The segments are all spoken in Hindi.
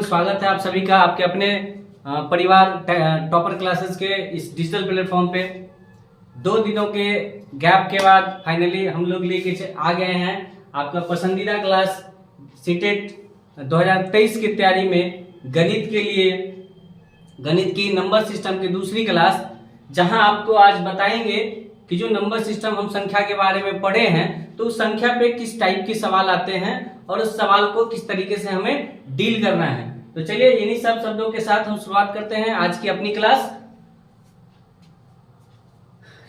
स्वागत है आप सभी का आपके अपने परिवार टॉपर क्लासेस के इस डिजिटल प्लेटफॉर्म पे। 2 दिनों के गैप के बाद फाइनली हम लोग लेके आ गए हैं आपका पसंदीदा क्लास सीटेट 2023 की तैयारी में गणित के लिए, गणित की नंबर सिस्टम की दूसरी क्लास, जहां आपको आज बताएंगे कि जो नंबर सिस्टम हम संख्या के बारे में पढ़े हैं तो उस संख्या पे किस टाइप के सवाल आते हैं और उस सवाल को किस तरीके से हमें डील करना है। तो चलिए इन्हीं सब शब्दों के साथ हम शुरुआत करते हैं आज की अपनी क्लास।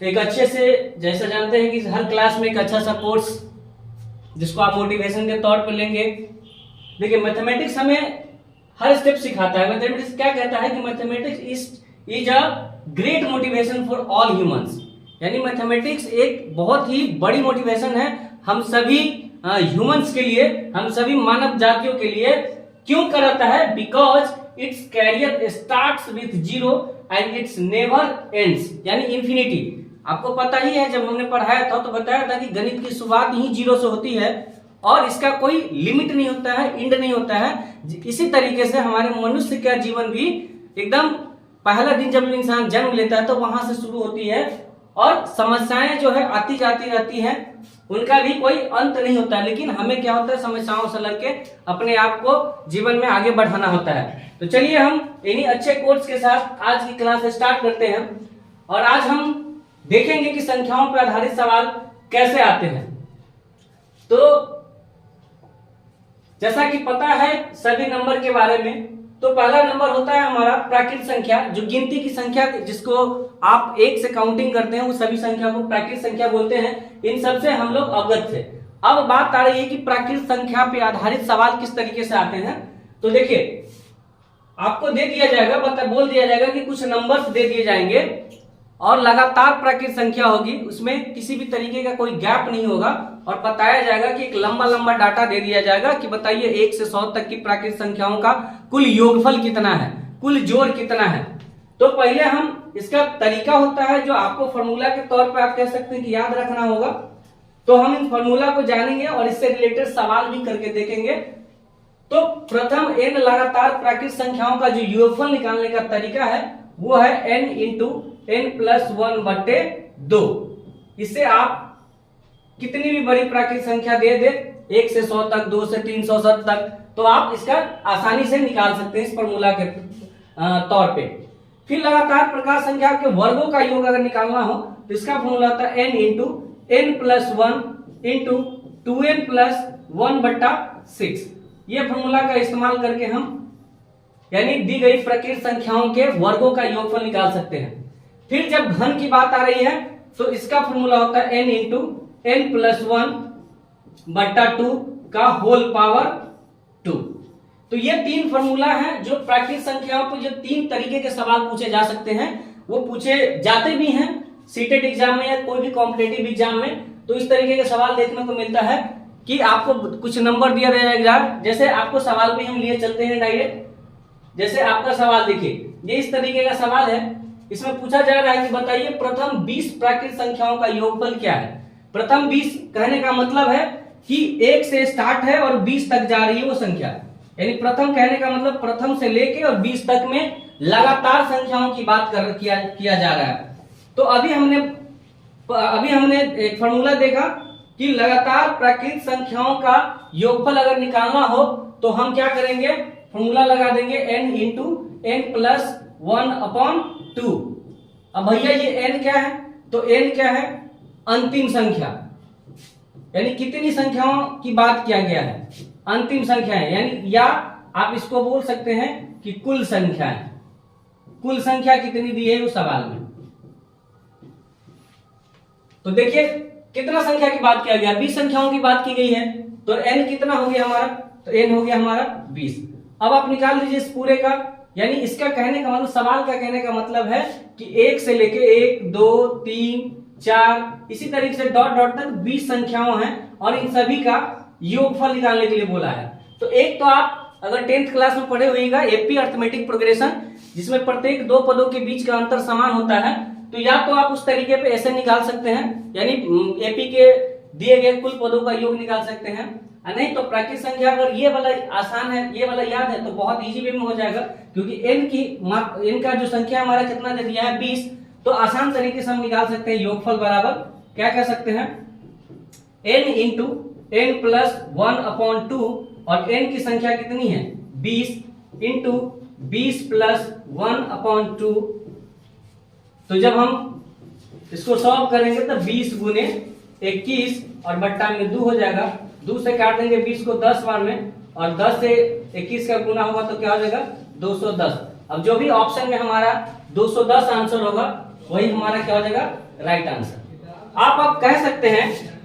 एक अच्छे से, जैसा जानते हैं कि हर क्लास में एक अच्छा सा कोर्स जिसको आप मोटिवेशन के तौर पर लेंगे। देखिए मैथमेटिक्स हमें हर स्टेप सिखाता है। मैथमेटिक्स क्या कहता है कि mathematics is a great motivation for all humans, यानी मैथमेटिक्स एक बहुत ही बड़ी मोटिवेशन है हम सभी ह्यूमंस के लिए, हम सभी मानव जातियों के लिए। क्यों कराता है? Because it's career starts with zero and it's never ends, यानी इंफिनिटी। आपको पता ही है, जब हमने पढ़ाया था तो बताया था कि गणित की शुरुआत ही जीरो से होती है और इसका कोई लिमिट नहीं होता है, एंड नहीं होता है। इसी तरीके से हमारे मनुष्य का जीवन भी एकदम पहला दिन जब इंसान जन्म लेता है तो वहां से शुरू होती है और समस्याएं जो है आती जाती रहती हैं, उनका भी कोई अंत नहीं होता है। लेकिन हमें क्या होता है, समस्याओं से लड़के अपने आप को जीवन में आगे बढ़ाना होता है। तो चलिए हम इन्हीं अच्छे कोर्स के साथ आज की क्लास स्टार्ट करते हैं और आज हम देखेंगे कि संख्याओं पर आधारित सवाल कैसे आते हैं। तो जैसा कि पता है सभी नंबर के बारे में, तो पहला नंबर होता है हमारा प्राकृत संख्या, जो गिनती की संख्या जिसको आप 1 से काउंटिंग करते हैं, वो सभी संख्या को प्राकृत संख्या बोलते हैं। इन सब से हम लोग अवगत थे। अब बात आ रही है कि प्राकृत संख्या पे आधारित सवाल किस तरीके से आते हैं। तो देखिए आपको दे दिया जाएगा, बोल दिया जाएगा कि कुछ नंबर्स दे दिए जाएंगे और लगातार प्राकृत संख्या होगी, उसमें किसी भी तरीके का कोई गैप नहीं होगा और बताया जाएगा कि एक लंबा लंबा डाटा दे दिया जाएगा कि बताइए 1 से 100 तक की प्राकृत संख्याओं का कुल योगफल कितना है, कुल जोड़ कितना है। तो पहले हम इसका तरीका होता है जो आपको फॉर्मूला के तौर पर आप कह सकते हैं कि याद रखना होगा। तो हम इन फॉर्मूला को जानेंगे और इससे रिलेटेड सवाल भी करके देखेंगे। तो प्रथम n लगातार प्राकृत संख्याओं का जो योगफल निकालने का तरीका है वो है n इंटू n+1/2। इससे आप कितनी भी बड़ी प्राकृत संख्या दे 1 से 100 तक, 2 से 300 तक, तो आप इसका आसानी से निकाल सकते हैं इस फॉर्मूला के तौर पे। फिर लगातार प्रकार संख्या के वर्गों का योग अगर निकालना हो तो इसका फॉर्मूला होता है n into n+1 into 2n+1/6। ये फॉर्मूला का इस्तेमाल करके हम यानी दी गई प्राकृत संख्याओं के वर्गों का योगफल निकाल सकते हैं। फिर जब घन की बात आ रही है तो इसका फॉर्मूला होता है n इंटू n+1/2 का होल पावर 2। तो ये 3 फॉर्मूला हैं जो प्राकृत संख्याओं पर जो 3 तरीके के सवाल पूछे जा सकते हैं, वो पूछे जाते भी हैं सीटेट एग्जाम में या कोई भी कॉम्पिटिटिव एग्जाम में। तो इस तरीके के सवाल देखने को मिलता है कि आपको कुछ नंबर दिया जाएगा, जैसे आपको सवाल भी हम लिए चलते हैं डायरेक्ट। जैसे आपका सवाल देखिए, ये इस तरीके का सवाल है। इसमें पूछा जा रहा है कि बताइए प्रथम 20 प्राकृत संख्याओं का योगफल क्या है। प्रथम 20 कहने का मतलब है कि 1 से स्टार्ट है और 20 तक जा रही है वो संख्या, यानी प्रथम कहने का मतलब प्रथम से लेके और 20 तक में लगातार संख्याओं की बात किया जा रहा है। तो अभी हमने एक फॉर्मूला देखा कि लगातार प्राकृत संख्याओं का योगफल अगर निकालना हो तो हम क्या करेंगे, फॉर्मूला लगा देंगे n इंटू n+1/2। अब भैया ये n क्या है, तो n क्या है, अंतिम संख्या, यानी कितनी संख्याओं की बात किया गया है, अंतिम संख्या है, यानी या आप इसको बोल सकते हैं कि कुल संख्या है। कुल संख्या कितनी दी है उस सवाल में। तो देखिए कितना संख्या की बात किया गया, 20 संख्याओं की बात की गई है। तो n कितना हो गया हमारा, तो n हो गया हमारा 20। अब आप निकाल लीजिए इस पूरे का, यानी इसका कहने का मतलब, सवाल का कहने का मतलब है कि 1 से लेके 1, 2, 3, 4 इसी तरीके से डॉट डॉट तक 20 संख्याओं हैं और इन सभी का योगफल निकालने के लिए बोला है। तो एक तो आप अगर 10th क्लास में पढ़े हुएगा एपी अर्थमेटिक प्रोग्रेशन, जिसमें प्रत्येक 2 पदों के बीच का अंतर समान होता है, तो या तो आप उस तरीके पे ऐसे निकाल सकते हैं, यानी एपी के दिए गए कुल पदों का योग निकाल सकते हैं, नहीं तो प्राकृतिक संख्या अगर ये वाला आसान है, ये वाला याद है तो बहुत इजी वे में हो जाएगा, क्योंकि n का जो संख्या हमारा कितना दे दिया है 20, तो आसान तरीके से हम निकाल सकते हैं योगफल बराबर क्या कह सकते हैं n इंटू n प्लस 1/2, और n की संख्या कितनी है 20 इंटू 20 प्लस 1/2। तो जब हम इसको सॉल्व करेंगे तो 20 गुने 21 और बट्टा में 2 हो जाएगा, 2 से काट देंगे 20 को 10 बार में, और 10 से 21 का गुना होगा तो क्या हो जाएगा 210। अब जो भी ऑप्शन में हमारा 210 आंसर होगा वही हमारा क्या हो जाएगा राइट आंसर। आप कह सकते हैं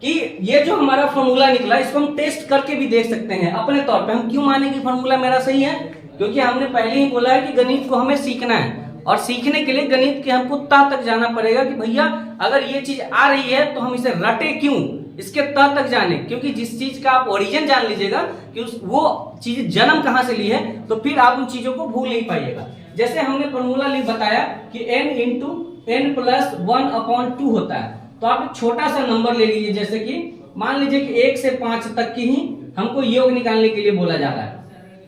कि ये जो हमारा फॉर्मूला निकला इसको हम टेस्ट करके भी देख सकते हैं अपने तौर पे। हम क्यों माने कि फॉर्मूला मेरा सही है, क्योंकि हमने पहले ही बोला है कि गणित को हमें सीखना है, और सीखने के लिए गणित के हमको तह तक जाना पड़ेगा कि भैया अगर ये चीज आ रही है तो हम इसे रटे क्यों, इसके तह तक जाने, क्योंकि जिस चीज का आप ओरिजिन जान लीजिएगा कि वो चीज जन्म कहां से ली है, तो फिर आप उन चीजों को भूल नहीं पाइएगा। जैसे हमने फॉर्मूला बताया कि n इंटू n प्लस 1/2 होता है, तो आप एक छोटा सा नंबर ले लीजिए, जैसे कि मान लीजिए कि 1 से 5 तक की ही हमको योग निकालने के लिए बोला जा रहा है,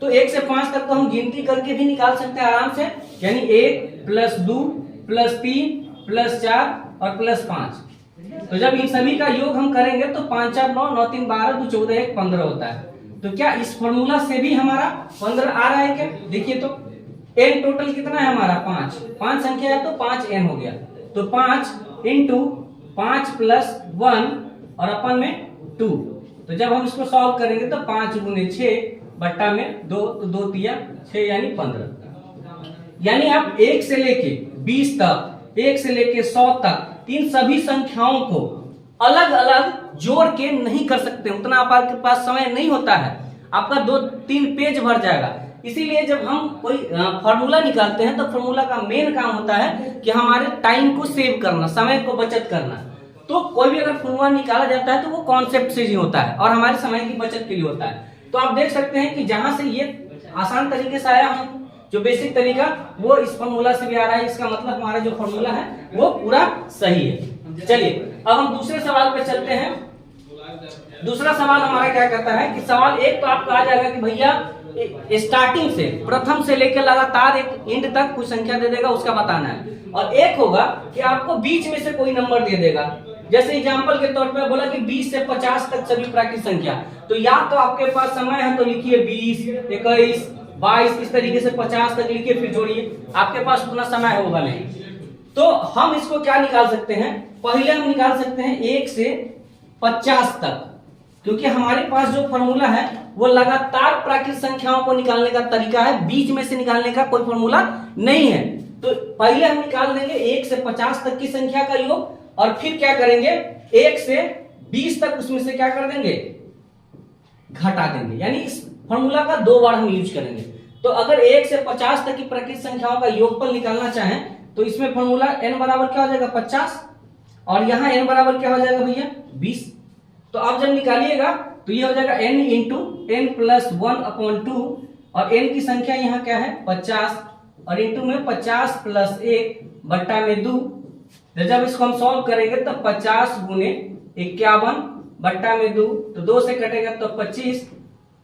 तो 1 से 5 तक तो हम गिनती करके भी निकाल सकते हैं आराम से, यानी 1 प्लस 2 प्लस 3 प्लस 4 और प्लस 5। तो जब इन सभी का योग हम करेंगे तो 5 4 9 9 3 12 2 14 1 15 होता है। तो क्या इस फॉर्मूला से भी हमारा 15 आ रहा है क्या? देखिए तो n टोटल कितना है हमारा 5 संख्या है तो 5n हो गया, तो 5 इंटू 5 प्लस 1 और अपन में 2। तो जब हम इसको सॉल्व करेंगे तो 5 गुने 6 बट्टा में 2, तो 2 तिया 6 यानी 15। यानी आप 1 से लेके 20 तक, 1 से लेके 100 तक इन सभी संख्याओं को अलग अलग जोड़ के नहीं कर सकते, उतना आपके पास समय नहीं होता है, आपका 2-3 पेज भर जाएगा। इसीलिए जब हम कोई फॉर्मूला निकालते हैं तो फॉर्मूला का मेन काम होता है कि हमारे टाइम को सेव करना, समय को बचत करना। तो कोई भी अगर फॉर्मूला निकाला जाता है तो वो कॉन्सेप्ट से ही होता है और हमारे समय की बचत के लिए होता है। तो आप देख सकते हैं कि जहां से ये आसान तरीके से आया, हम जो बेसिक तरीका वो इस फॉर्मूला से भी आ रहा है, इसका मतलब हमारा जो फॉर्मूला है वो पूरा सही है। चलिए अब हम दूसरे सवाल पे चलते हैं। दूसरा सवाल हमारा क्या कहता है कि सवाल एक तो आपको आ जाएगा कि भैया स्टार्टिंग से, प्रथम से लेकर लगातार एक एंड तक कोई संख्या दे देगा, उसका बताना है। और एक होगा कि आपको बीच में से कोई नंबर दे देगा, जैसे एग्जांपल के तौर पे बोला कि 20 से 50 तक सभी प्राकृतिक संख्या, तो या तो आपके पास समय है तो लिखिए 20, 21, 22, इस तरीके से 50 तक लिखिए फिर जोड़िए, आपके पास उतना समय होगा नहीं। तो हम इसको क्या निकाल सकते हैं, पहले हम निकाल सकते हैं 1 से 50 तक, क्योंकि हमारे पास जो फॉर्मूला है वो लगातार प्राकृतिक संख्याओं को निकालने का तरीका है, बीच में से निकालने का कोई फॉर्मूला नहीं है। तो पहले हम निकाल देंगे 1 से 50 तक की संख्या का योग, और फिर क्या करेंगे 1 से 20 तक उसमें से क्या कर देंगे घटा देंगे, यानी इस फॉर्मूला का 2 बार हम यूज करेंगे। तो अगर 1 से 50 तक की प्राकृतिक संख्याओं का योगफल निकालना चाहें तो इसमें फॉर्मूला n बराबर क्या हो जाएगा 50, और यहाँ n बराबर क्या हो जाएगा भैया 20। तो आप जब निकालिएगा तो ये हो जाएगा n इंटू n प्लस 1/2, और n की संख्या यहाँ क्या है 50, और इंटू में 50 प्लस 1 बट्टा में 2। जब इसको हम सॉल्व करेंगे तो 50 गुने 51 बट्टा में 2, तो 2 से कटेगा तो 25,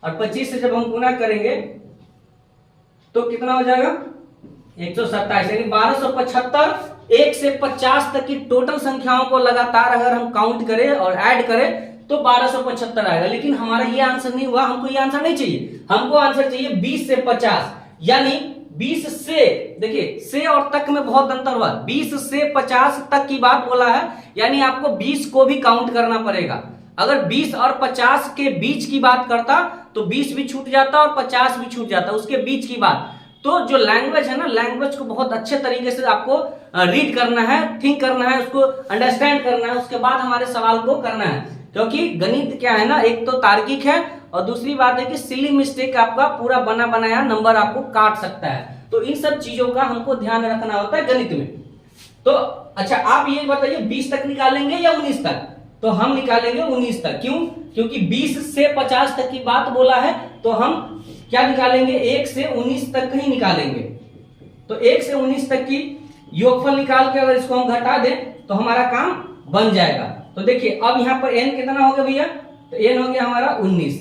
और 25 से जब हम गुना करेंगे तो कितना हो जाएगा 127, यानी 1275। 1 से 50 तक की टोटल संख्याओं को लगातार अगर हम काउंट करें और ऐड करें तो 1275 आएगा। लेकिन हमारा ये आंसर नहीं हुआ, हमको ये आंसर नहीं चाहिए, हमको आंसर चाहिए 20 से 50, यानी 20 से, देखिए से और तक में बहुत अंतर हुआ, 20 से 50 तक की बात बोला है, यानी आपको 20 को भी काउंट करना पड़ेगा। अगर 20 और 50 के बीच की बात करता तो 20 भी छूट जाता और 50 भी छूट जाता, उसके बीच की बात। तो जो लैंग्वेज है ना, लैंग्वेज को बहुत अच्छे तरीके से आपको रीड करना है, थिंक करना है, उसको अंडरस्टैंड करना है, उसके बाद हमारे सवाल को करना है। क्योंकि गणित क्या है ना, एक तो तार्किक है और दूसरी बात है कि सिली मिस्टेक आपका पूरा बना बनाया नंबर आपको काट सकता है। तो इन सब चीजों का हमको ध्यान रखना होता है गणित में। तो अच्छा आप ये बताइए 20 तक निकालेंगे या 19 तक? तो हम निकालेंगे 19 तक। क्यों? क्योंकि 20 से 50 तक की बात बोला है, तो हम क्या निकालेंगे 1 से 19 तक ही निकालेंगे। तो 1 से 19 तक की योगफल निकाल के अगर इसको हम घटा दें तो हमारा काम बन जाएगा। तो देखिए अब यहाँ पर n कितना हो गया भैया तो n हो गया हमारा 19,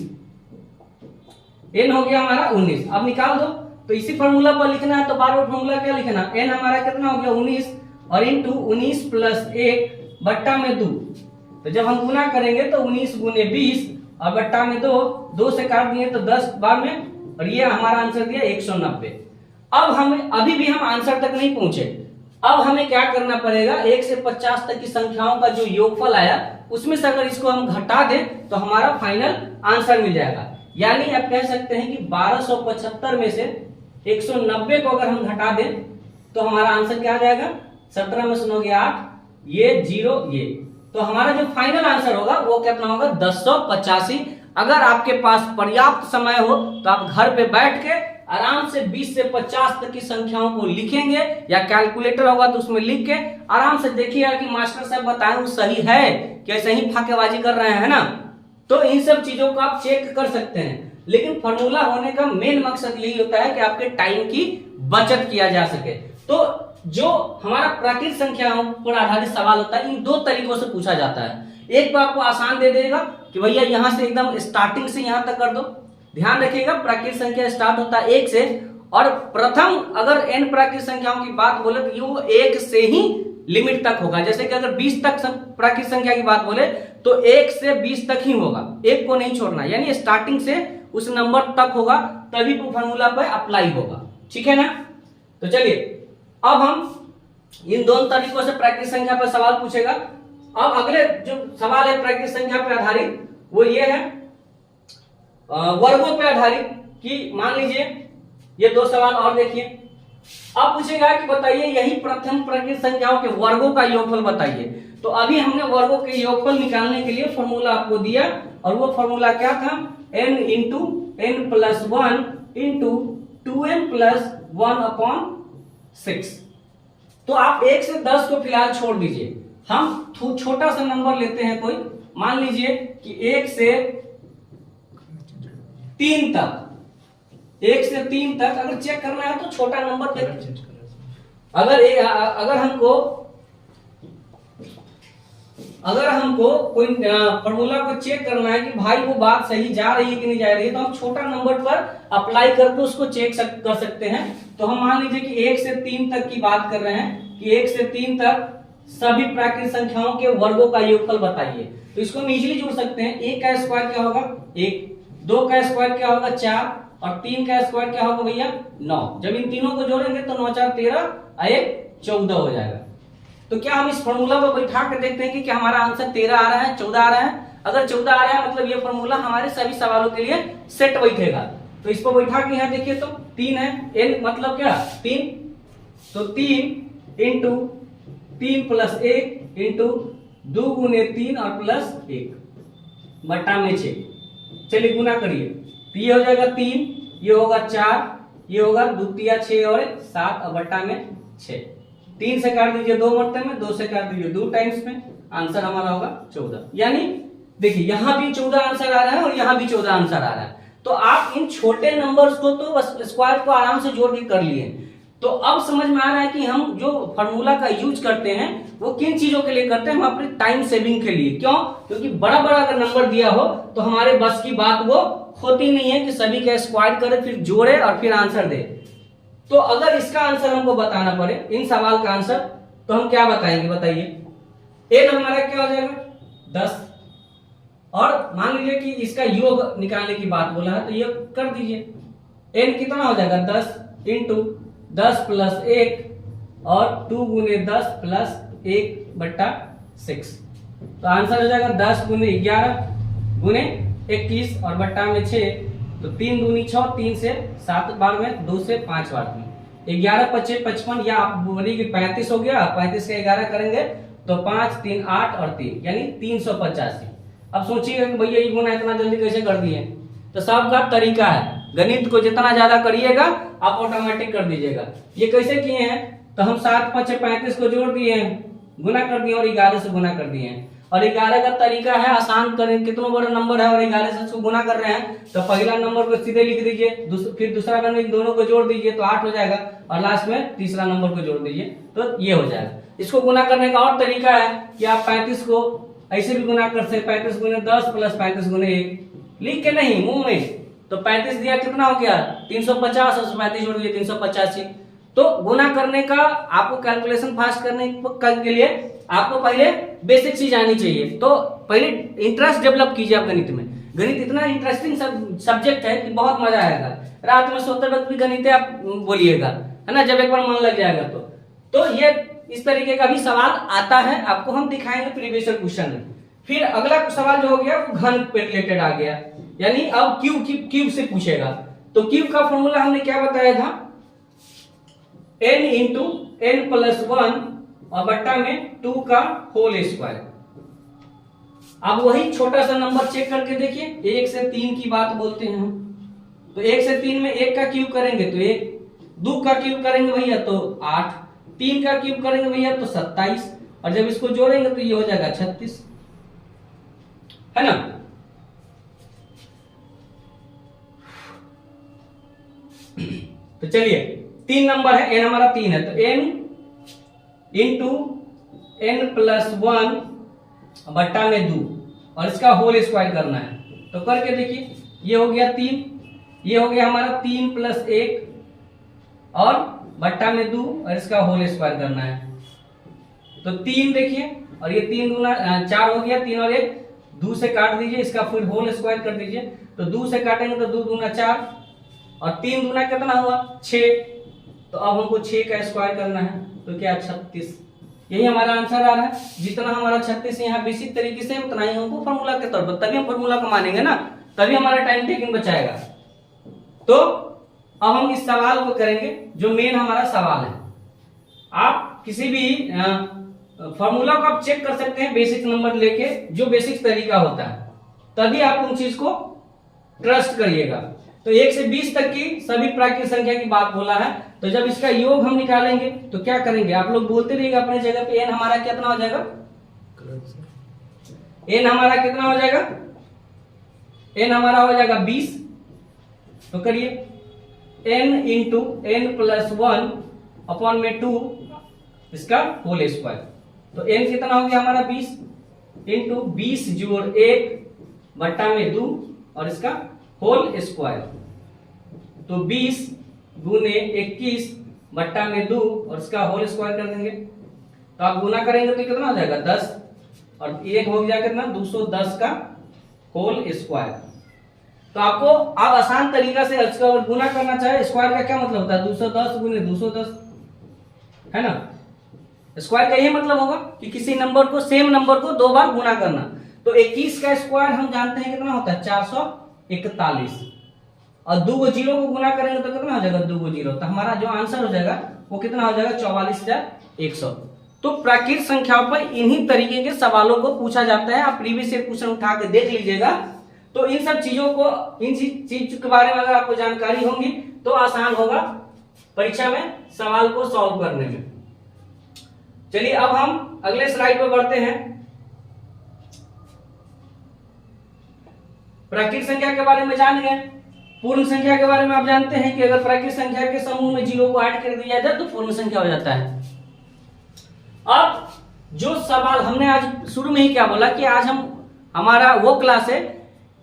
n हो गया हमारा 19। अब निकाल दो, तो इसी फॉर्मूला पर लिखना है, तो बार बार फॉर्मूला क्या लिखना, n हमारा कितना हो गया 19 और इंटू 19 प्लस 1 बट्टा में 2। तो जब हम गुना करेंगे तो 19 गुने 20 और बट्टा में 2 से काट दिए तो 10 बार में, और ये हमारा आंसर दिया 190। अब हमें अभी भी हम आंसर तक नहीं पहुंचे, अब हमें क्या करना पड़ेगा, 1 से 50 तक की संख्याओं का जो योगफल आया उसमें से अगर इसको हम घटा दें तो हमारा फाइनल आंसर मिल जाएगा। यानी आप कह सकते हैं कि 1275 में से 190 को अगर हम घटा दें तो हमारा आंसर क्या आ जाएगा, 17 में से 9 गया 8, ये 0 ये, तो हमारा जो फाइनल आंसर होगा वो कितना होगा 1085। अगर आपके पास पर्याप्त समय हो तो आप घर पे बैठ के आराम से 20 से 50 तक की संख्याओं को लिखेंगे, या कैलकुलेटर होगा तो उसमें लिख के आराम से देखिएगा कि मास्टर साहब बताएं वो सही है कि सही फाकेबाजी कर रहे हैं ना। तो इन सब चीजों को आप चेक कर सकते हैं, लेकिन फॉर्मूला होने का मेन मकसद यही होता है कि आपके टाइम की बचत किया जा सके। तो जो हमारा प्राकृतिक संख्याओं पर आधारित सवाल होता है इन दो तरीकों से पूछा जाता है। एक तो आपको आसान दे देगा कि भैया यहां से एकदम स्टार्टिंग से यहां तक कर दो, ध्यान रखिएगा प्राकृतिक संख्या स्टार्ट होता है 1 से, और प्रथम अगर n प्राकृतिक संख्याओं की बात बोले तो वो 1 से ही लिमिट तक होगा। जैसे कि अगर 20 तक प्राकृतिक संख्या की बात बोले तो 1 से 20 तक ही होगा, 1 को नहीं छोड़ना, यानी स्टार्टिंग से उस नंबर तक होगा तभी फॉर्मूला पर अप्लाई होगा, ठीक है ना। तो चलिए अब हम इन दोनों तरीकों से प्राकृतिक संख्या पर सवाल पूछेगा। अब अगले जो सवाल है प्राकृतिक संख्या पर आधारित वो ये है वर्गों पर आधारित, कि मान लीजिए ये दो सवाल और देखिए। अब पूछेगा कि बताइए यही प्रथम प्राकृतिक संख्याओं के वर्गों का योगफल बताइए। तो अभी हमने वर्गों के योगफल निकालने के लिए फॉर्मूला आपको दिया, और वो फॉर्मूला क्या था, n into n plus 1 into 2n plus 1/6। तो आप 1 से 10 को फिलहाल छोड़ दीजिए, हम छोटा सा नंबर लेते हैं कोई, मान लीजिए कि 1 से 3 तक, 1 से 3 तक अगर चेक करना है तो छोटा नंबर देख, अगर हमको कोई फॉर्मूला को चेक करना है कि भाई वो बात सही जा रही है कि नहीं जा रही है, तो हम छोटा नंबर पर अप्लाई करके उसको चेक कर सकते हैं। तो हम मान लीजिए कि 1 से 3 तक की बात कर रहे हैं कि 1 से 3 तक सभी प्राकृतिक संख्याओं के वर्गों का योगफल बताइए। तो इसको हम इजीली जोड़ सकते हैं। 1 का स्क्वायर क्या होगा 1, 2 का स्क्वायर क्या होगा 4, और 3 का स्क्वायर क्या होगा भैया 9। जब इन तीनों को जोड़ेंगे तो 9 4 13 और 1 14 हो जाएगा। तो क्या हम इस फॉर्मूला को बैठा के देखते हैं कि क्या हमारा आंसर 13 आ रहा है 14 आ रहा है। अगर 14 आ रहा है मतलब ये फॉर्मूला हमारे सभी सवालों के लिए सेट बैठेगा। तो इसको बैठा के यहाँ देखिए तो 3 है, n मतलब क्या 3, तो 3 इंटू 3 प्लस 1 इंटू 2 गुने 3 और प्लस 1 बट्टा में 6। चलिए गुना करिए तो ये हो जाएगा 3, ये होगा 4, ये होगा 2 3 6 और 7 और बट्टा में 6। 3 से काट दीजिए 2 मरते में, 2 से काट दीजिए 2 टाइम्स में, आंसर हमारा होगा 14। यानी देखिए यहां भी 14 आंसर आ रहा है और यहां भी 14 आंसर आ रहा है। तो आप इन छोटे नंबर्स को तो स्क्वायर को आराम से जोड़ के कर लिए। तो अब समझ में आ रहा है कि हम जो फॉर्मूला का यूज करते हैं वो किन चीजों के लिए करते हैं, हम अपने टाइम सेविंग के लिए। क्यों? क्योंकि बड़ा बड़ा अगर नंबर दिया हो तो हमारे बस की बात वो होती नहीं है कि सभी का स्क्वायर करे फिर जोड़े और फिर आंसर दे। तो अगर इसका आंसर हमको बताना पड़े इन सवाल का आंसर, तो हम क्या बताएंगे बताइए। n हमारा क्या हो जाएगा 10, और मान लीजिए कि इसका योग निकालने की बात बोला है तो ये कर दीजिए। n कितना हो जाएगा 10 इंटू 10 प्लस 1 और 2 गुने 10 प्लस 1 बट्टा 6। तो आंसर हो जाएगा 10 गुने 11 गुने 21 और बट्टा में 6। तो 3 दूनी 6, 3 से 7 बार में, 2 से 5 बार में, 11 25 55, या आप बोलिए कि 35 हो गया। 35 से 11 करेंगे तो 5 3 8 और 3 यानी 385। अब सोचिएगा कि भैया ये गुना इतना जल्दी कैसे कर दिए। तो सबका तरीका है, गणित को जितना ज्यादा करिएगा आप ऑटोमेटिक कर दीजिएगा। ये कैसे किए हैं, तो हम 7 5 35 को जोड़ दिए हैं, गुना कर दिए और 11 से गुना कर दिए हैं। और 11 का तरीका है आसान करें, कितना बड़ा नंबर है और 11 से उसको गुना कर रहे हैं तो पहला नंबर को सीधे लिख दीजिए, फिर दूसरा नंबर इन दोनों को जोड़ दीजिए तो 8 हो जाएगा, और लास्ट में तीसरा नंबर को जोड़ दीजिए तो ये हो जाएगा। इसको गुना करने का और तरीका है कि आप 35 को ऐसे भी गुना कर सकते, 35 गुने 10 प्लस 35 गुने 1 लिख के नहीं मुंह में। तो 35 दिया कितना हो गया 350 और 35 जोड़ दिए 385। तो गुना करने का आपको कैलकुलेशन फास्ट करने के लिए आपको पहले बेसिक चीज आनी चाहिए। तो पहले इंटरेस्ट डेवलप कीजिए आप गणित में। गणित इतना इंटरेस्टिंग सब्जेक्ट है कि बहुत मजा आएगा। रात में सोते वक्त भी गणित आप बोलिएगा, है ना, जब एक बार मन लग जाएगा तो ये इस तरीके का भी सवाल आता है, आपको हम दिखाएंगे प्रीवियस क्वेश्चन में। फिर अगला सवाल जो हो गया वो घन पे रिलेटेड आ गया, यानी अब क्यूब से पूछेगा। तो क्यूब का फॉर्मूला हमने क्या बताया था, n इंटू n प्लस 1 और बट्टा में 2 का होल स्क्वायर। अब वही छोटा सा नंबर चेक करके देखिए, 1 से 3 की बात बोलते हैं हम। तो 1 से 3 में 1 का क्यूब करेंगे तो 1, 2 का क्यूब करेंगे भैया तो 8, 3 का क्यूब करेंगे भैया तो 27, और जब इसको जोड़ेंगे तो ये हो जाएगा 36, है ना। तो चलिए 3 नंबर है, n हमारा 3 है, तो n इंटू n प्लस 1 बट्टा में 2 और इसका होल स्क्वायर करना है। तो करके देखिए, ये हो गया 3, ये हो गया हमारा 3 प्लस 1 और बट्टा में 2 और इसका होल स्क्वायर करना है। तो 3 देखिए, और ये 3 दूना 4 हो गया, 3 और 1 2 से काट दीजिए, इसका फिर होल स्क्वायर कर दीजिए। तो 2 से काटेंगे तो 2 दूना 4 और 3 दूना कितना हुआ 6। तो अब हमको 6 का स्क्वायर करना है, तो क्या 36, यही हमारा आंसर आ रहा है। जितना हमारा 36 यहाँ बेसिक तरीके से उतना ही हमको फॉर्मूला के तौर पर, तभी हम फॉर्मूला को मानेंगे ना, तभी हमारा टाइम टेकिंग बचाएगा। तो अब हम इस सवाल को करेंगे जो मेन हमारा सवाल है। आप किसी भी फॉर्मूला को आप चेक कर सकते हैं बेसिक नंबर लेके, जो बेसिक तरीका होता है, तभी आप उन चीज को ट्रस्ट करिएगा। तो 1 से 20 तक की सभी प्राकृतिक संख्या की बात बोला है। तो जब इसका योग हम निकालेंगे तो क्या करेंगे, आप लोग बोलते रहिएगा अपने जगह पे, n हमारा कितना हो जाएगा, n हमारा कितना हो जाएगा, n हमारा हो जाएगा 20। तो करिए n into n plus 1 upon में 2 इसका होल स्क्वायर। तो n कितना हो गया हमारा 20 इंटू 20 जोड़ 1 बट्टा में 2 और इसका होल स्क्वायर। तो 20 गुने 21 बट्टा में 2 और इसका होल स्क्वायर कर देंगे। तो आप गुना करेंगे तो कितना हो जाएगा 10 और 1 हो गया कितना 210 का होल स्क्वायर। तो आपको आप आसान तरीका से अगर गुना करना चाहे, स्क्वायर का क्या मतलब होता है 210 गुने 210, है ना। स्क्वायर का यही मतलब होगा कि किसी नंबर को, सेम नंबर को 2 बार गुना करना। तो 21 का स्क्वायर हम जानते हैं कितना होता है 441, और 2 जीरो को गुना करेंगे तो कितना हो जाएगा 2 जीरो। तो हमारा जो आंसर हो जाएगा वो कितना हो जाएगा 44,100। तो प्राकृतिक संख्याओं पर इन्हीं तरीके के सवालों को पूछा जाता है। आप प्रीवियस ईयर क्वेश्चन उठा के देख लीजिएगा। तो इन सब चीजों को, इन चीज के बारे में अगर आपको जानकारी होगी तो आसान होगा परीक्षा में सवाल को सॉल्व करने में। चलिए अब हम अगले स्लाइड पर बढ़ते हैं। प्राकृतिक संख्या के बारे में जान गए। पूर्ण संख्या के बारे में आप जानते हैं कि अगर प्राकृतिक संख्या के समूह में 0 को ऐड कर दिया जाए तो पूर्ण संख्या हो जाता है। अब जो सवाल हमने आज शुरू में ही क्या बोला कि आज हमारा वो क्लास है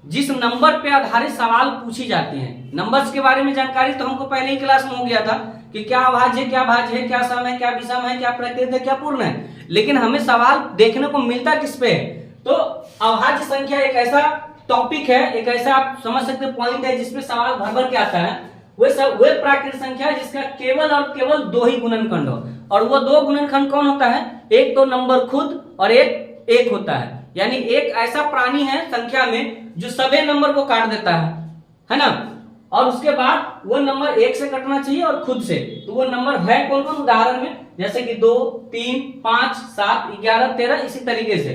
जिस नंबर पे आधारित सवाल पूछी जाती हैं। नंबर्स के बारे में जानकारी तो हमको पहले ही क्लास में हो गया था कि क्या अभाज्य है, क्या भाज्य है, क्या सम है, क्या विषम है, क्या प्रकृत है, क्या पूर्ण है। लेकिन हमें सवाल देखने को मिलता किस पे है, तो अभाज्य संख्या एक ऐसा टॉपिक है, एक ऐसा आप समझ सकते पॉइंट है जिसपे सवाल भर भर के आता है। वे प्राकृतिक संख्या है जिसका केवल और केवल 2 ही गुणनखंड हो, और वो 2 गुणनखंड कौन होता है, एक तो नंबर खुद और एक होता है। यानी एक ऐसा प्राणी है संख्या में जो सभी नंबर को काट देता है ना, और उसके बाद वो नंबर 1 से कटना चाहिए और खुद से। तो वो नंबर है कौन कौन, उदाहरण में जैसे कि 2, 3, 5, 7, 11, 13, इसी तरीके से।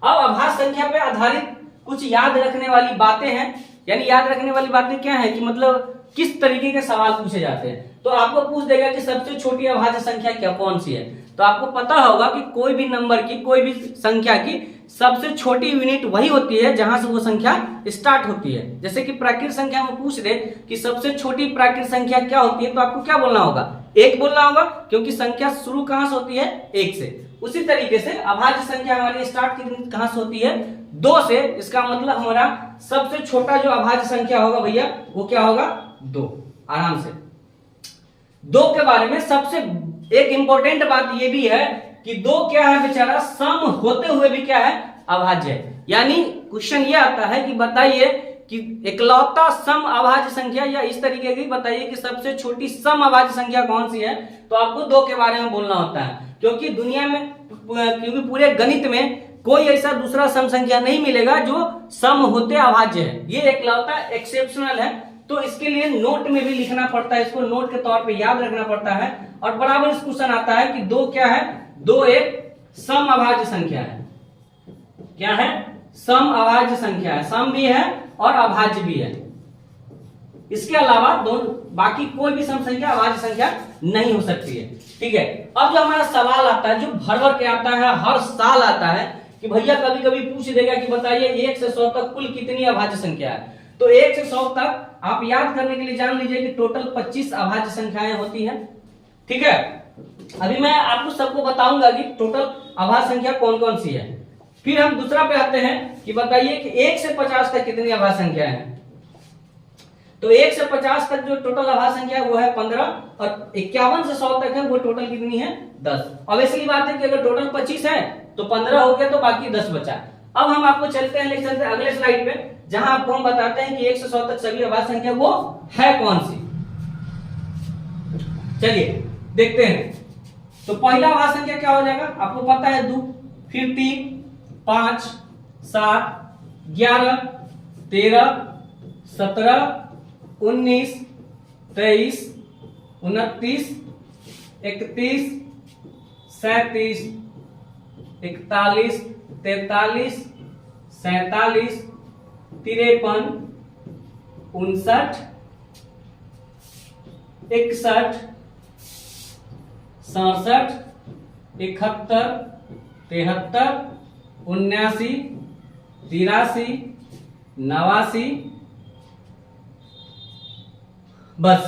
अब अभाज्य संख्या पे आधारित कुछ याद रखने वाली बातें हैं। यानी याद रखने वाली बातें क्या है कि मतलब किस तरीके के सवाल पूछे जाते हैं। तो आपको पूछ देगा कि सबसे छोटी अभाज्य संख्या क्या कौन सी है। तो आपको पता होगा कि कोई भी नंबर की, कोई भी संख्या की सबसे छोटी यूनिट वही होती है जहां से वो संख्या स्टार्ट होती है। जैसे कि प्राकृतिक संख्या में पूछ दे कि सबसे छोटी प्राकृतिक संख्या क्या होती है, तो आपको क्या बोलना होगा, 1 बोलना होगा, क्योंकि संख्या शुरू कहां से होती है 1 से। उसी तरीके से अभाज्य संख्या हमारी स्टार्ट कहां से होती है? 2 से। इसका मतलब हमारा सबसे छोटा जो अभाज्य संख्या होगा भैया वो क्या होगा? 2। आराम से 2 के बारे में सबसे एक इंपॉर्टेंट बात ये भी है कि 2 क्या है बेचारा, सम होते हुए भी क्या है? अभाज्य है। यानी क्वेश्चन ये आता है कि बताइए कि इकलौता सम अभाज्य संख्या, या इस तरीके की बताइए कि सबसे छोटी सम अभाज्य संख्या कौन सी है, तो आपको 2 के बारे में बोलना होता है। क्योंकि दुनिया में, क्योंकि पूरे गणित में कोई ऐसा दूसरा सम संख्या नहीं मिलेगा जो सम होते अभाज्य है, ये इकलौता एक्सेप्शनल है। तो इसके लिए नोट में भी लिखना पड़ता है, इसको नोट के तौर पे याद रखना पड़ता है। और बराबर इस क्वेश्चन आता है कि 2 क्या है? 2 एक सम अभाज्य संख्या है। क्या है? सम अभाज्य संख्या है। सम भी है और अभाज्य भी है। इसके अलावा बाकी कोई भी सम संख्या अभाज्य संख्या नहीं हो सकती है। ठीक है। अब जो हमारा सवाल आता है, जो भर भर के आता है, हर साल आता है कि भैया कभी कभी पूछ देगा कि बताइए 1 से 100 तक कुल कितनी अभाज्य संख्या है। तो 1 से 100 तक आप याद करने के लिए जान लीजिए कि टोटल 25 अभाज्य संख्याएं होती हैं। ठीक है। अभी मैं आपको सबको बताऊंगा कि टोटल अभाज्य संख्या कौन कौन सी है। फिर हम दूसरा पे आते हैं कि बताइए कि 1 से 50 तक कितनी अभाज्य संख्या है। तो 1 से 50 तक जो टोटल अभाज्य संख्या है वो है 15, और 51 से 100 तक है वो टोटल कितनी है? 10। अब ऐसी बात है कि अगर टोटल 25 है तो 15 हो गया तो बाकी 10 बचा। अब हम आपको चलते हैं अगले स्लाइड पे, जहां आपको हम बताते हैं कि 1 से 100 तक सभी अभाज्य संख्या वो है कौन सी। चलिए देखते हैं। तो पहला अभाज्य संख्या क्या हो जाएगा? आपको पता है 2, फिर 3, 5, 7, 11, 13, 17, 19, 23, 29, 31, 37, 41, 43, 47, 53, 59, 61, 67, 71, 73, 79, 83, 89। बस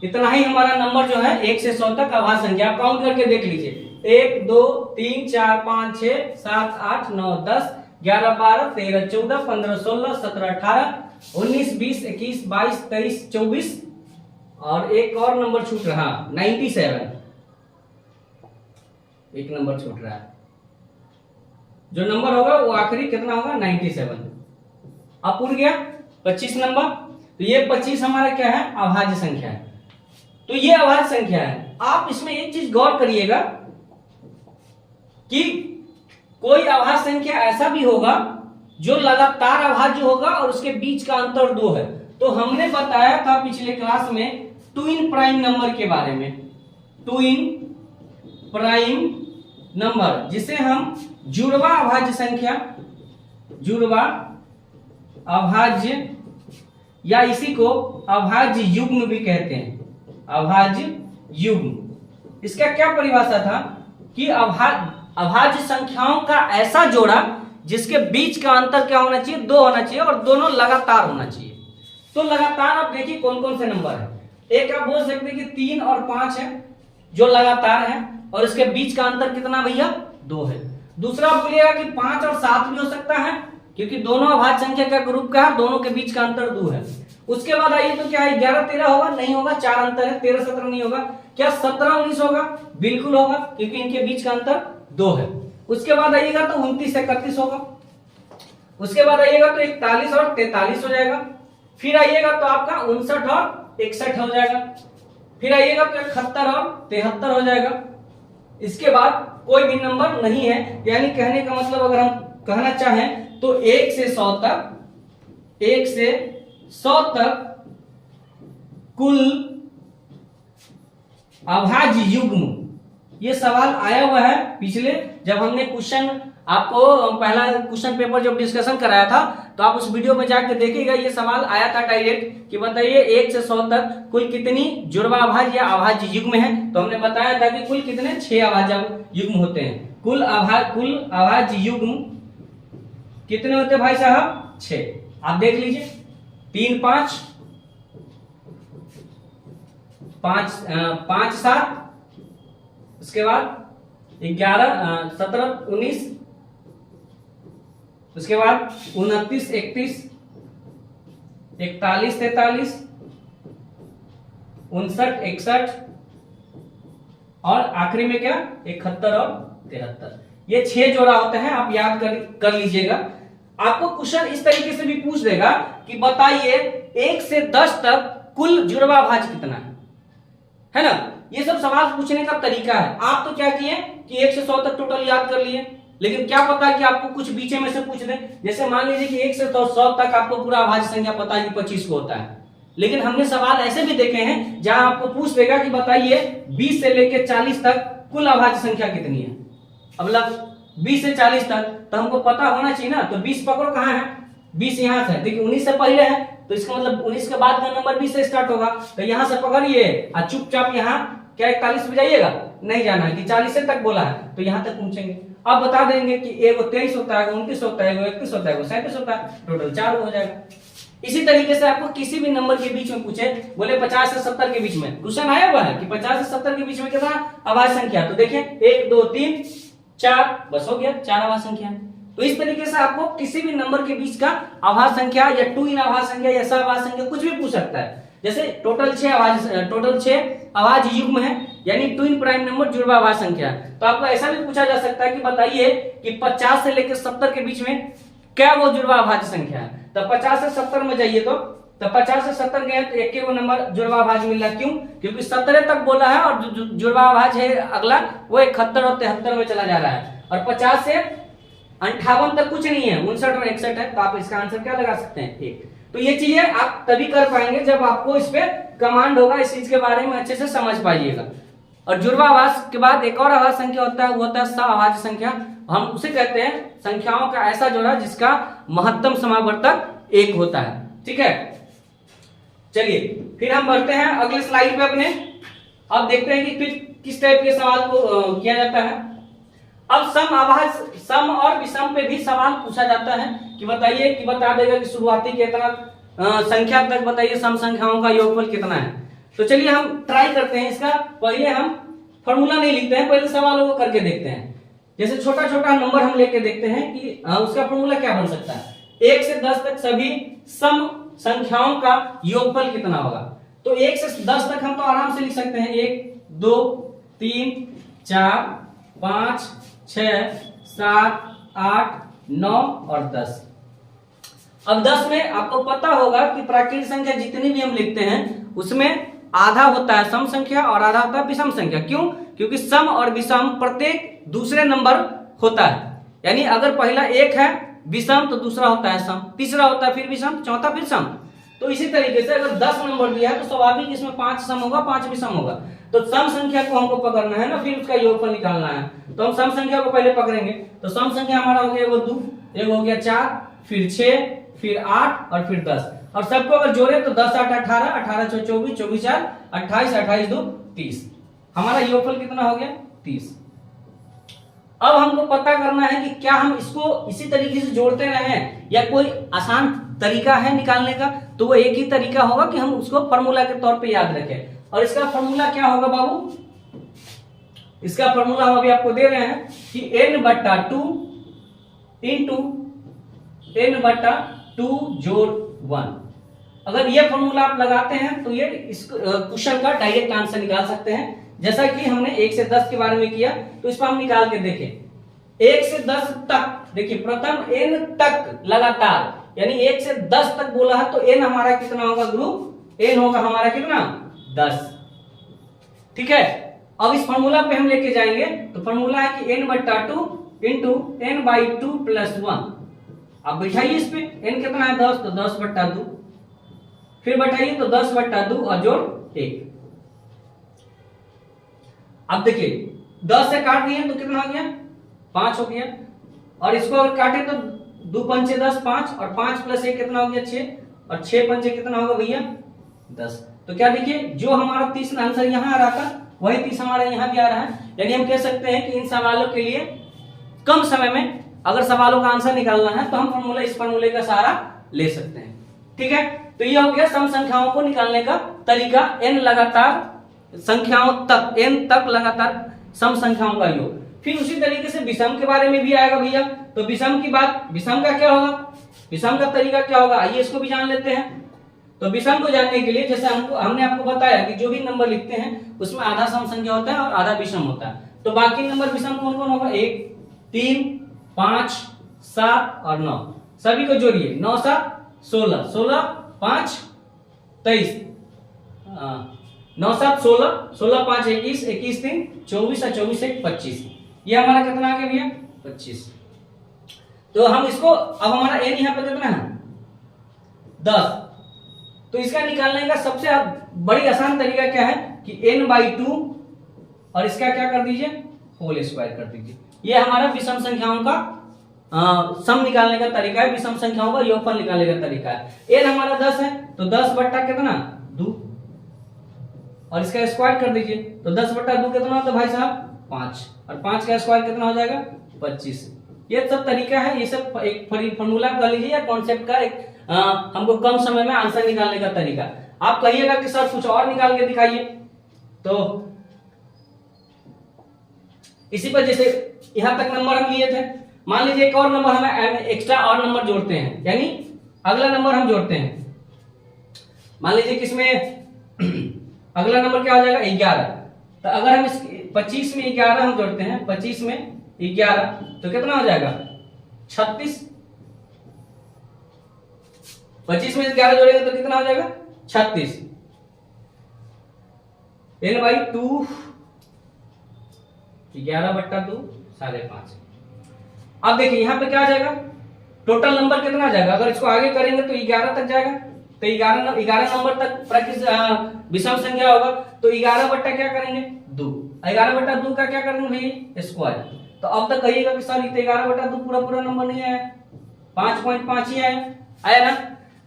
इतना ही हमारा नंबर जो है 1 से 100 तक अभाज्य संख्या। काउंट करके देख लीजिए, 1 2 3 4 5 6 7 8 9 10 11 12 13 14 15 16 17 18 19 20 21 22 23 24, और एक और नंबर छूट रहा 97। एक नंबर छूट रहा है, जो नंबर होगा वो आखिरी कितना होगा? 97। अब पूर गया 25 नंबर। तो ये 25 हमारा क्या है? अभाज्य संख्या है। तो ये अभाज्य संख्या है। आप इसमें एक चीज गौर करिएगा कि कोई अभाज्य संख्या ऐसा भी होगा जो लगातार अभाज्य होगा और उसके बीच का अंतर 2 है। तो हमने बताया था पिछले क्लास में ट्विन प्राइम नंबर के बारे में, ट्विन प्राइम नंबर, जिसे हम जुड़वा अभाज्य संख्या, जुड़वा अभाज्य, या इसी को अभाज्य युग्म भी कहते हैं। अभाज्य युग्म, इसका क्या परिभाषा था कि अभाज्य संख्याओं का ऐसा जोड़ा जिसके बीच का अंतर क्या होना चाहिए? 2 होना चाहिए, और दोनों लगातार होना चाहिए। तो लगातार आप देखिए कौन कौन से नंबर है। एक आप बोल सकते हैं कि 3 और 5 है जो लगातार है, और इसके बीच का अंतर कितना भैया? 2 है। दूसरा बोलिएगा कि 5 और 7 भी हो सकता है, क्योंकि दोनों अभाज्य संख्या का ग्रुप का है, दोनों के बीच का अंतर 2 है। उसके बाद आइए तो क्या है? 11 13 होगा? नहीं होगा, 4 अंतर है। 13 17 नहीं होगा। क्या 17 19 होगा? बिल्कुल होगा, क्योंकि इनके बीच का अंतर 2 है। उसके बाद आइएगा तो 29 31 होगा। उसके बाद आइएगा तो 41 और 43 हो जाएगा। फिर आइएगा तो आपका 59 और 61 हो जाएगा। फिर आइएगा तो 71 और 73 हो जाएगा। इसके बाद कोई भी नंबर नहीं है। यानी कहने का मतलब अगर हम कहना चाहें तो 1 से 100 तक, 1 से 100 तक कुल अभाज्य युग्म, ये सवाल आया हुआ है पिछले, जब हमने क्वेश्चन आपको पहला क्वेश्चन पेपर जब डिस्कशन कराया था, तो आप उस वीडियो में जाकर देखिएगा। ये सवाल आया था डायरेक्ट कि बताइए 1 से 100 तक कुल कितनी जुड़वा अभाज्य या अभाज्य युग्म है। तो हमने बताया था कि कुल कितने? 6 अभाज्य युग्म होते हैं। कुल अभाज्य युग्म कितने होते हैं भाई साहब? 6। आप देख लीजिए, 3 5 5 7, उसके बाद 11 17 19, उसके बाद 29 31 41 43 59 61 और आखिरी में क्या 71 और 73। ये 6 जोड़ा होते हैं, आप याद कर लीजिएगा। आपको क्वेश्चन इस तरीके से भी पूछ देगा कि बताइए 1 से 10 तक कुल जुड़वा भाज्य कितना है ना। ये सब सवाल पूछने का तरीका है। आप तो क्या किए कि 1 से 100 तक टोटल याद कर लिए, लेकिन क्या पता कि आपको कुछ बीचे में से पूछ दे। जैसे मान लीजिए कि 1 से 100 तक आपको पूरा अभाज्य संख्या पता है कि 25 को होता है, लेकिन हमने सवाल ऐसे भी देखे हैं जहां आपको पूछ देगा कि बताइए 20 से लेकर 40 तक कुल अभाज्य संख्या कितनी है। अब 20 से 40 तक तो हमको पता होना चाहिए ना। तो 20 पकड़ो कहाँ है, 20 यहाँ से, देखिए 19 से पहले है तो इसका मतलब 19 के बाद का नंबर 20 से स्टार्ट होगा। तो यहाँ से पकड़िए और चुपचाप यहाँ क्या 41 पे जाइएगा, नहीं जाना है कि 40 तक बोला है तो यहाँ तक पहुंचेंगे। अब बता देंगे कि एगो 23 होता है, 29 होता है, 31 होता है, 37 होता है, टोटल 4 हो जाएगा। इसी तरीके से आपको किसी भी नंबर के बीच में पूछे, बोले 50 से 70 के बीच में, क्वेश्चन आया हुआ है कि 50 से 70 के बीच में कितना अभाज्य संख्या, तो देखिए 1 2 3 4, बस हो गया 4 अभाज्य संख्या। तो इस तरीके से आपको किसी भी नंबर के बीच का अभाज्य संख्या या 2 इन अभाज्य संख्या या सहअभाज्य संख्या कुछ भी पूछ सकता है। जैसे टोटल 6 अभाज्य युग्म है, यानी 2 इन प्राइम नंबर जुड़वा अभाज्य संख्या। तो आपको ऐसा भी पूछा जा सकता है कि बताइए कि 50 से लेकर 70 के बीच में क्या वो जुड़वा अभाज्य संख्या है। तो 50 से 70 में जाइए तो 50 से 70 गए तो एक वो नंबर जुड़वा अभाज्य मिल रहा है। क्यों? क्योंकि 17 तक बोला है और जुड़वा अभाज्य है अगला वो 71 और 73 में चला जा रहा है। और 50 से 58 तक कुछ नहीं है, 59 और 61 है। तो आप इसका आंसर क्या लगा सकते हैं 1। तो ये चीजें आप तभी कर पाएंगे जब आपको इस पे कमांड होगा, इस चीज के बारे में अच्छे से समझ पाइएगा। और जुड़वा अभाज्य के बाद एक और अभाज्य संख्या होता है, वो होता है सहअभाज्य संख्या। हम उसे कहते हैं संख्याओं का ऐसा जोड़ा जिसका महत्तम समावर्तक 1 होता है। ठीक है, चलिए फिर हम बढ़ते हैं अगले स्लाइड पे अपने। अब देखते हैं कि फिर किस टाइप के सवाल को किया जाता है। अब सम और विषम पे भी सवाल पूछा जाता है कि बताइए कि बता देगा कि शुरुआती कितना संख्या तक बताइए सम संख्याओं का योगफल कितना है। तो चलिए हम ट्राई करते हैं इसका। पहले हम फॉर्मूला नहीं लिखते हैं, पहले सवालों को करके देखते हैं। जैसे छोटा छोटा नंबर हम लेके देखते हैं कि उसका फॉर्मूला क्या बन सकता है। 1 से 10 तक सभी सम संख्याओं का योगफल कितना होगा। तो 1 से 10 तक हम तो आराम से लिख सकते हैं 1 2 3 4 5 6 7 8 9 और 10। अब 10 में आपको पता होगा कि प्राकृतिक संख्या जितनी भी हम लिखते हैं उसमें आधा होता है सम संख्या और आधा होता है विषम संख्या। क्यों? क्योंकि सम और विषम प्रत्येक दूसरे नंबर होता है। यानी अगर पहला 1 है विषम तो दूसरा होता है सम, तीसरा होता है फिर विषम, चौथा फिर सम। तो इसी तरीके से अगर 10 नंबर दिया है तो स्वाभाविक इसमें 5 सम होगा 5 विषम होगा। तो सम संख्या को हमको पकड़ना है ना, फिर उसका योगफल निकालना है। तो हम सम संख्या को पहले पकड़ेंगे। तो सम संख्या हमारा हो गया वो 2, एक हो गया 4, फिर 6, फिर 8 और फिर 10। और सबको अगर जोड़े तो 10 8 18, 18 6 24, 24 4 28, 28 2 30। हमारा योगफल कितना हो गया 30। अब हमको पता करना है कि क्या हम इसको इसी तरीके से जोड़ते रहें या कोई आसान तरीका है निकालने का। तो वो एक ही तरीका होगा कि हम उसको फॉर्मूला के तौर पे याद रखें। और इसका फॉर्मूला क्या होगा बाबू? इसका फॉर्मूला हम अभी आपको दे रहे हैं कि n/2 इंटू n/2 जोड़ 1। अगर ये फॉर्मूला आप लगाते हैं तो ये इस क्वेश्चन का डायरेक्ट आंसर निकाल सकते हैं। जैसा कि हमने 1 से 10 के बारे में किया तो इस पर हम निकाल के देखें। 1 से 10 तक देखिए, प्रथम n तक लगातार, यानी 1 से 10 तक बोला है तो n हमारा कितना होगा ग्रुप? n होगा हमारा कितना 10। ठीक है, अब इस फॉर्मूला पे हम लेके जाएंगे। तो फॉर्मूला है कि n/2 इंटू n/2 प्लस 1। अब बैठाइए इस पे, n कितना है 10, तो 10/2, फिर बैठाइए तो 10/2 और जोड़ 1। अब देखिए 10 से काट दिए तो कितना हो गया 5 हो गया। और इसको अगर काटे तो 2 पंचे 10 5 और 5 प्लस 1 कितना हो गया 6 और 6 पंचे कितना होगा भैया 10। तो क्या देखिए जो हमारा 30 आंसर यहाँ आ रहा था वही 30 हमारा यहाँ भी आ रहा है। यानी हम कह सकते हैं कि इन सवालों के लिए कम समय में अगर सवालों का आंसर निकालना है तो हम इस फॉर्मूले का सहारा ले सकते हैं। ठीक है, तो यह हो गया सम संख्याओं को निकालने का तरीका। n लगातार संख्याओं तक, n तक लगातार सम संख्याओं का योग। फिर उसी तरीके से विषम के बारे में भी आएगा भैया। तो विषम की बात, विषम का क्या होगा, विषम का तरीका क्या होगा, आइए इसको भी जान लेते हैं। तो विषम को जानने के लिए जैसे हमने आपको बताया कि जो भी नंबर लिखते हैं उसमें आधा सम संख्या होता है और आधा विषम होता है। तो बाकी नंबर विषम कौन कौन होगा, 1, 3, 5, 7 और 9, सभी को जोड़िए, 9 7 16, 16 5 23, 9 7 16, 16 5 21, 21 3 24 और 24 1 25, ये हमारा कितना आ गया भैया 25। तो हम इसको, अब हमारा n यहाँ पे कितना है 10, तो इसका निकालने का सबसे बड़ी आसान तरीका क्या है कि n/2 और इसका क्या कर दीजिए होल स्क्वायर कर दीजिए। ये हमारा विषम संख्याओं का सम निकालने का तरीका है, विषम संख्याओं का योगफल निकालने का तरीका है। n हमारा 10 है तो 10 बट्टा कितना 2 और इसका स्क्वायर कर दीजिए, तो 10 बट्टा 2 कितना होता है भाई साहब 5, और 5 का स्क्वायर कितना हो जाएगा 25। ये सब तरीका है, ये सब एक फॉर्मूला कर लीजिए या कॉन्सेप्ट का एक हमको कम समय में आंसर निकालने का तरीका। आप कहिएगा कि सर कुछ और निकाल के दिखाइए, तो इसी पर जैसे यहां तक नंबर हम लिए थे, मान लीजिए एक और नंबर हमें एक्स्ट्रा और नंबर जोड़ते हैं, यानी अगला नंबर हम जोड़ते हैं। मान लीजिए किसमें अगला नंबर क्या हो जाएगा 11, तो अगर हम इस 25 में 11 हम जोड़ते हैं, 25 में 11 तो कितना हो जाएगा 36, 25 में 11 जोड़ेंगे तो कितना हो जाएगा 36, n/2 11/2 5.5। अब देखिए यहां पे क्या आ जाएगा, टोटल नंबर कितना आ जाएगा, अगर इसको आगे करेंगे तो 11 तक जाएगा, तो 11 नंबर तक विषम संख्या होगा, तो 11 बट्टा क्या करेंगे 2, 11/2 का क्या करेंगे भाई स्क्वायर। तो अब तक कहिएगा कि सर 11/2 पूरा नंबर नहीं आया, 5.5 ही आया ना।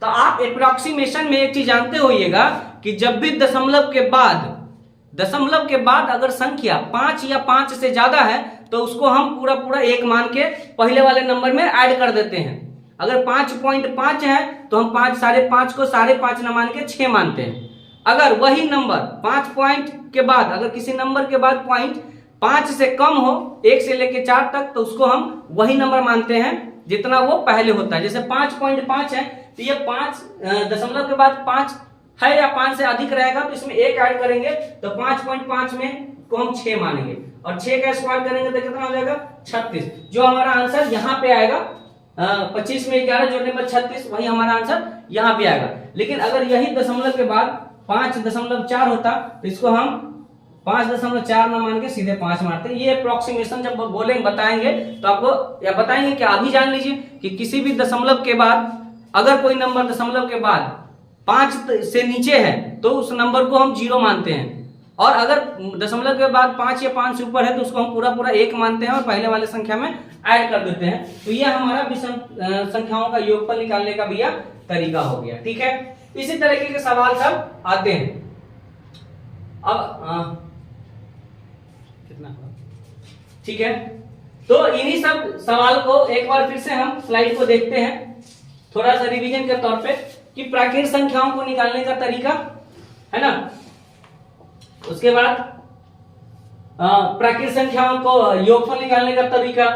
तो आप एप्रोक्सीमेशन में एक चीज जानते होइएगा कि जब भी दशमलव के बाद अगर संख्या 5 या 5 से ज्यादा है तो उसको हम पूरा एक मान के पहले वाले नंबर में ऐड कर देते हैं। अगर 5.5 है तो हम 5.5 को 5.5 न मान के 6 मानते हैं। अगर वही नंबर 5 पॉइंट के बाद, अगर किसी नंबर के बाद पॉइंट 5 से कम हो 1 से लेके 4 तक, तो उसको हम वही नंबर मानते हैं जितना वो पहले होता है। जैसे 5.5 है तो ये 5 दशमलव के बाद 5 है या 5 से अधिक रहेगा तो इसमें 1 ऐड करेंगे, तो 5.5 में को हम 6 मानेंगे और 6 का स्क्वायर करेंगे तो कितना हो जाएगा 36। जो हमारा आंसर यहाँ पे आएगा 25 में 11 जोड़ने पर 36, वही हमारा आंसर यहाँ पे आएगा। लेकिन अगर यही दशमलव के बाद 5.4 होता तो इसको हम 5.4 न मान के सीधे 5 मारते। ये अप्रोक्सीमेशन जब बोलेंगे बताएंगे तो आपको या बताएंगे कि अभी जान लीजिए कि किसी भी दशमलव के बाद अगर कोई नंबर दशमलव के बाद 5 से नीचे है तो उस नंबर को हम 0 मानते हैं, और अगर दशमलव के बाद 5 या 5 से ऊपर है तो उसको हम पूरा 1 मानते हैं और पहले वाले संख्या में ऐड कर देते हैं। तो यह हमारा विषम संख्याओं का योगफल निकालने का भैया तरीका हो गया। ठीक है, इसी तरीके के सवाल सब आते हैं। अब कितना, ठीक है, तो इन्हीं सब सवाल को एक बार फिर से हम स्लाइड को देखते हैं थोड़ा सा रिवीजन के तौर पे कि प्राकृत संख्याओं को निकालने का तरीका है ना। उसके बाद प्राकृत संख्याओं को योगफल निकालने का तरीका,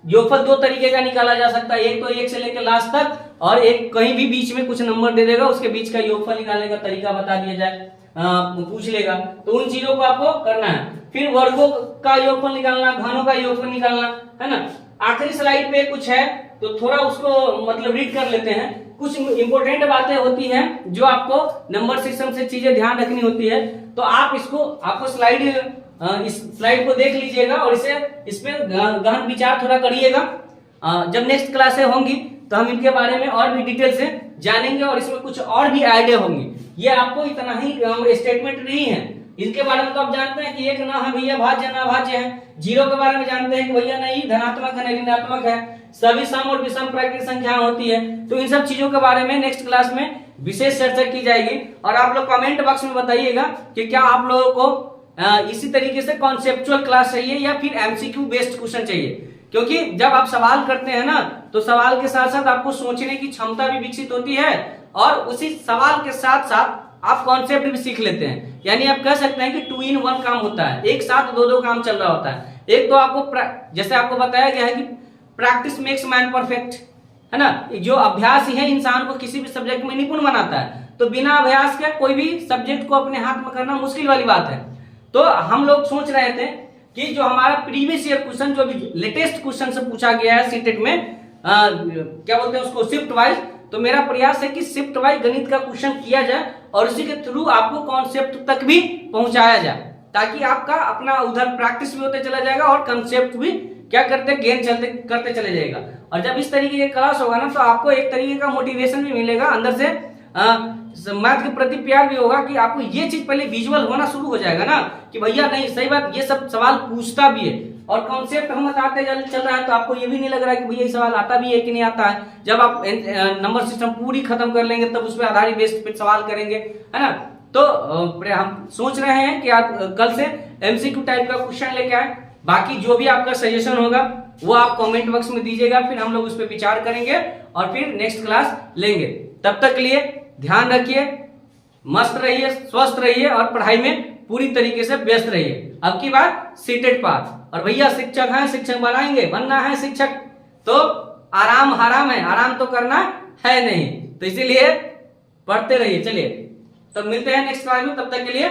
योगफल 2 तरीके का निकाला जा सकता है, एक तो 1 से लेकर लास्ट तक, और एक कहीं भी बीच में कुछ नंबर दे देगा उसके बीच का योगफल निकालने का तरीका बता दिया जाए, पूछ लेगा, तो उन चीजों को आपको करना है। फिर वर्गों का योगफल निकालना, घनों का योगफल निकालना, है ना। आखिरी स्लाइड पे कुछ है तो थोड़ा उसको मतलब रीड कर लेते हैं। कुछ इंपॉर्टेंट बातें होती हैं जो आपको नंबर सिस्टम से चीजें ध्यान रखनी होती है, तो आप आपको इस स्लाइड को देख लीजिएगा और इस पे गहन विचार थोड़ा करिएगा। जब नेक्स्ट क्लासें होंगी तो हम इनके बारे में और भी डिटेल से जानेंगे और इसमें कुछ और भी आइडिया होंगे। ये आपको इतना ही स्टेटमेंट नहीं है, इनके बारे में तो आप जानते हैं कि एक ना है भैया भाज्य ना भाज्य है, 0 के बारे में जानते हैं कि भैया नहीं धनात्मक है नहीं ऋणात्मक है, सभी सम और विषम प्राकृत संख्या होती है। तो इन सब चीजों के बारे में नेक्स्ट क्लास में विशेष चर्चा की जाएगी। और आप लोग कमेंट बॉक्स में बताइएगा कि क्या आप लोगों को इसी तरीके से कॉन्सेप्चुअल क्लास चाहिए या फिर एमसीक्यू बेस्ड क्वेश्चन चाहिए, क्योंकि जब आप सवाल करते हैं ना तो सवाल के साथ साथ आपको सोचने की क्षमता भी विकसित होती है और उसी सवाल के साथ साथ आप कॉन्सेप्ट भी सीख लेते हैं। यानी आप कह सकते हैं कि 2 in 1 काम होता है, एक साथ 2 काम चल रहा होता है। एक तो आपको जैसे आपको बताया गया है कि प्रैक्टिस मेक्स मैन परफेक्ट, है ना, जो अभ्यास ही है इंसान को किसी भी सब्जेक्ट में निपुण बनाता है। तो बिना अभ्यास के कोई भी सब्जेक्ट को अपने हाथ में करना मुश्किल वाली बात है। तो हम लोग सोच रहे थे कि जो हमारा प्रीवियस ईयर क्वेश्चन, जो भी लेटेस्ट क्वेश्चन से पूछा गया है सीटेट में, क्या बोलते हैं उसको, शिफ्ट वाइज, तो मेरा प्रयास है कि शिफ्ट वाइज गणित का क्वेश्चन किया जाए और उसी के थ्रू आपको कॉन्सेप्ट तक भी पहुंचाया जाए, ताकि आपका अपना उधर प्रैक्टिस भी होते चला जाएगा और कॉन्सेप्ट भी क्या करते गेन करते चले जाएगा। और जब इस तरीके की क्लास होगा ना, तो आपको एक तरीके का मोटिवेशन भी मिलेगा, अंदर से मैथ के प्रति प्यार भी होगा कि आपको ये चीज पहले विजुअल होना शुरू हो जाएगा ना, कि भैया नहीं सही बात, ये सब सवाल पूछता भी है और कॉन्सेप्ट हम बताते चल रहा है, तो आपको ये भी नहीं लग रहा है कि भैया ये सवाल आता भी है कि नहीं आता है। जब आप नंबर सिस्टम पूरी खत्म कर लेंगे तब उस पर आधारित बेस्ड पे सवाल करेंगे, है ना। तो हम सोच रहे हैं कि आप कल से एमसीक्यू टाइप का क्वेश्चन लेके आए। बाकी जो भी आपका सजेशन होगा वो आप कमेंट बॉक्स में दीजिएगा, फिर हम लोग उस पर विचार करेंगे और फिर नेक्स्ट क्लास लेंगे। तब तक के लिए ध्यान रखिए, मस्त रहिए, स्वस्थ रहिए और पढ़ाई में पूरी तरीके से व्यस्त रहिए। अब की बात सीटेट पास, और भैया शिक्षक हैं, शिक्षक बनाएंगे, बनना है शिक्षक तो आराम हराम है, आराम तो करना है नहीं, तो इसीलिए पढ़ते रहिए। चलिए तब मिलते हैं नेक्स्ट क्लास में, तब तक के लिए